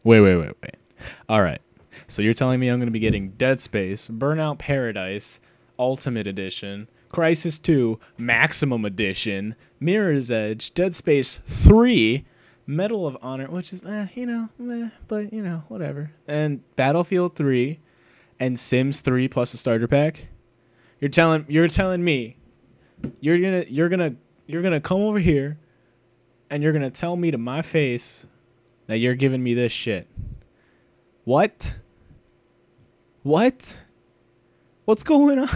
Wait. All right. So you're telling me I'm going to be getting Dead Space, Burnout Paradise, Ultimate Edition, Crisis 2, Maximum Edition, Mirror's Edge, Dead Space 3, Medal of Honor, which is, but, whatever, and Battlefield 3, and Sims 3 plus a starter pack? You're telling me you're gonna come over here and you're gonna tell me to my face that you're giving me this shit. What? What? What's going on?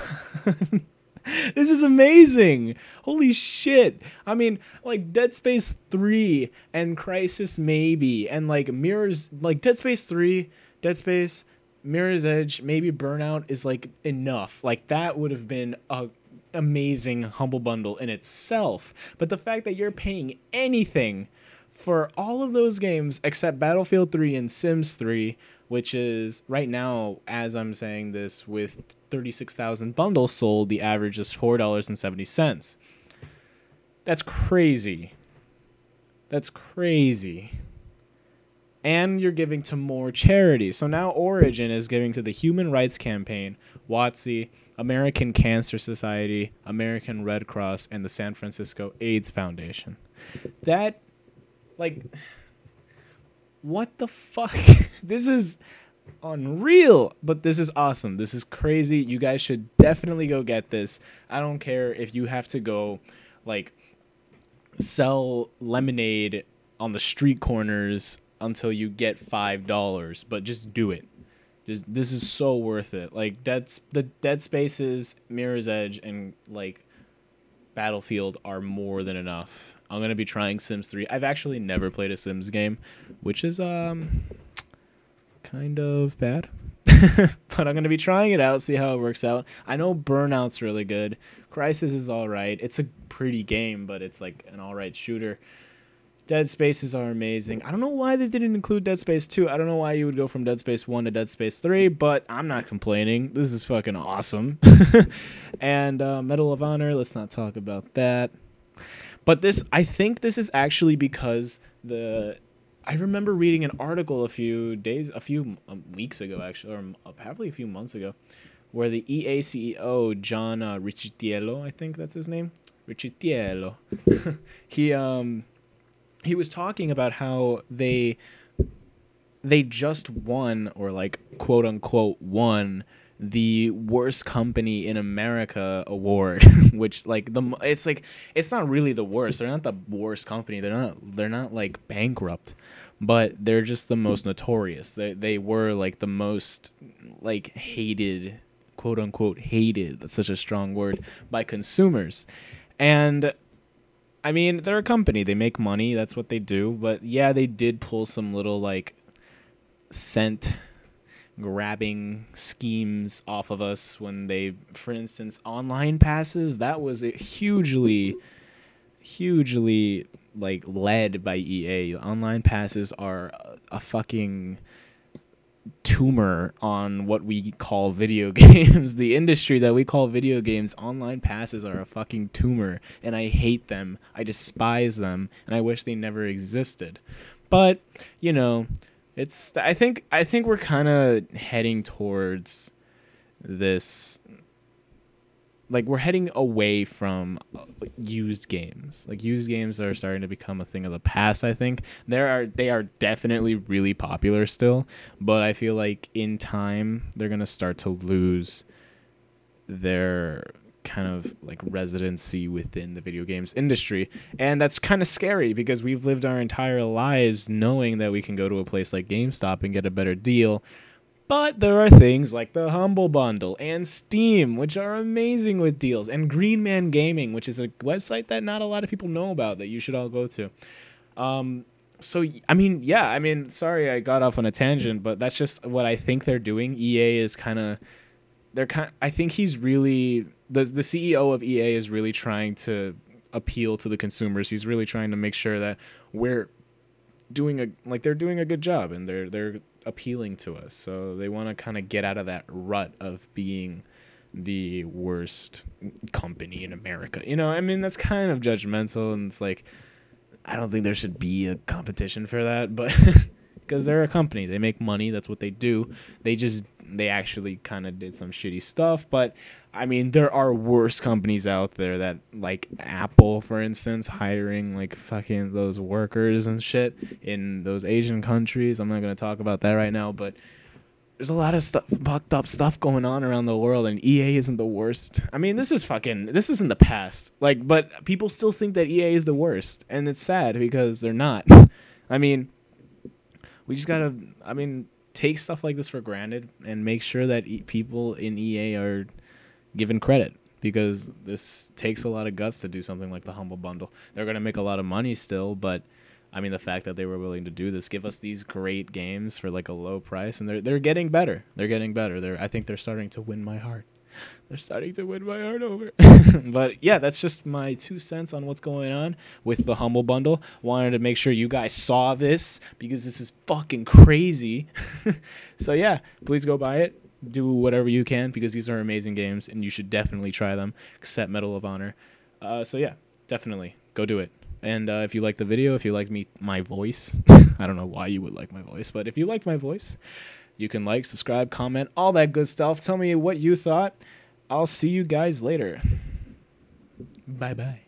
This is amazing. Holy shit. I mean, like Dead Space 3 and Crisis maybe and like Mirrors, like Dead Space 3, Dead Space, Mirror's Edge, maybe Burnout is like enough. Like that would have been a amazing humble bundle in itself. But the fact that you're paying anything for all of those games except Battlefield 3 and Sims 3, which is right now, as I'm saying this, with 36,000 bundles sold, the average is $4.70. That's crazy. That's crazy. And you're giving to more charities. So now Origin is giving to the Human Rights Campaign, WotC, American Cancer Society, American Red Cross, and the San Francisco AIDS Foundation. That, like, what the fuck? This is unreal, but this is awesome. This is crazy. You guys should definitely go get this. I don't care if you have to go, like, sell lemonade on the street corners until you get $5, but just do it. This is so worth it. Like the Dead Spaces, Mirror's Edge, and like Battlefield are more than enough. I'm gonna be trying Sims 3. I've actually never played a Sims game, which is kind of bad. But I'm gonna be trying it out, see how it works out. I know Burnout's really good. Crisis is alright. It's a pretty game, but it's like an alright shooter. Dead Spaces are amazing. I don't know why they didn't include Dead Space 2. I don't know why you would go from Dead Space 1 to Dead Space 3, but I'm not complaining. This is fucking awesome. And Medal of Honor, let's not talk about that. But I think this is actually because I remember reading an article a few weeks ago, actually, or probably a few months ago, where the EA CEO, John Riccitiello, I think that's his name, Riccitiello, he was talking about how they just won, or like quote unquote won, the worst company in America award, which like it's not really the worst. They're not the worst company. They're not like bankrupt, but they're just the most notorious. They were like the most like hated, quote unquote hated. That's such a strong word, by consumers. And I mean, they're a company. They make money. That's what they do. But yeah, they did pull some little like cent grabbing schemes off of us when they, for instance, online passes. That was hugely like led by EA. Online passes are a fucking tumor on what we call video games. The industry that we call video games, online passes are a fucking tumor, and I hate them. I despise them, and I wish they never existed. But you know, I think we're kind of heading towards this. Like, we're heading away from used games. Like, used games are starting to become a thing of the past, I think. They are definitely really popular still, but I feel like in time they're going to start to lose their kind of like residency within the video games industry. And that's kind of scary because we've lived our entire lives knowing that we can go to a place like GameStop and get a better deal. But there are things like the Humble Bundle and Steam, which are amazing with deals, and Green Man Gaming, which is a website that not a lot of people know about that you should all go to. So, I mean, sorry I got off on a tangent, but that's just what I think they're doing. EA is I think he's really, the CEO of EA is really trying to appeal to the consumers. He's really trying to make sure that they're doing a good job, and they're appealing to us. So they want to kind of get out of that rut of being the worst company in America. You know, I mean, that's kind of judgmental, and it's like, I don't think there should be a competition for that, but because they're a company. They make money. That's what they do. They actually kind of did some shitty stuff, but I mean, there are worse companies out there that, like Apple, for instance, hiring like fucking those workers and shit in those Asian countries. I'm not going to talk about that right now, but there's a lot of stuff, fucked up stuff going on around the world, and EA isn't the worst. I mean, this was in the past, like, but people still think that EA is the worst, and it's sad because they're not. I mean, we just gotta, take stuff like this for granted and make sure that people in EA are given credit, because this takes a lot of guts to do something like the Humble Bundle. They're gonna make a lot of money still, but I mean, the fact that they were willing to do this, give us these great games for like a low price, and they're getting better. They're getting better. I think they're starting to win my heart. They're starting to win my heart over. But yeah, that's just my 2 cents on what's going on with the Humble Bundle. Wanted to make sure you guys saw this because this is fucking crazy. So yeah, please go buy it. Do whatever you can because these are amazing games and you should definitely try them, except Medal of Honor. So yeah, definitely go do it. And if you like the video, if you like my voice, I don't know why you would like my voice, but if you liked my voice, you can like, subscribe, comment, all that good stuff. Tell me what you thought. I'll see you guys later. Bye-bye.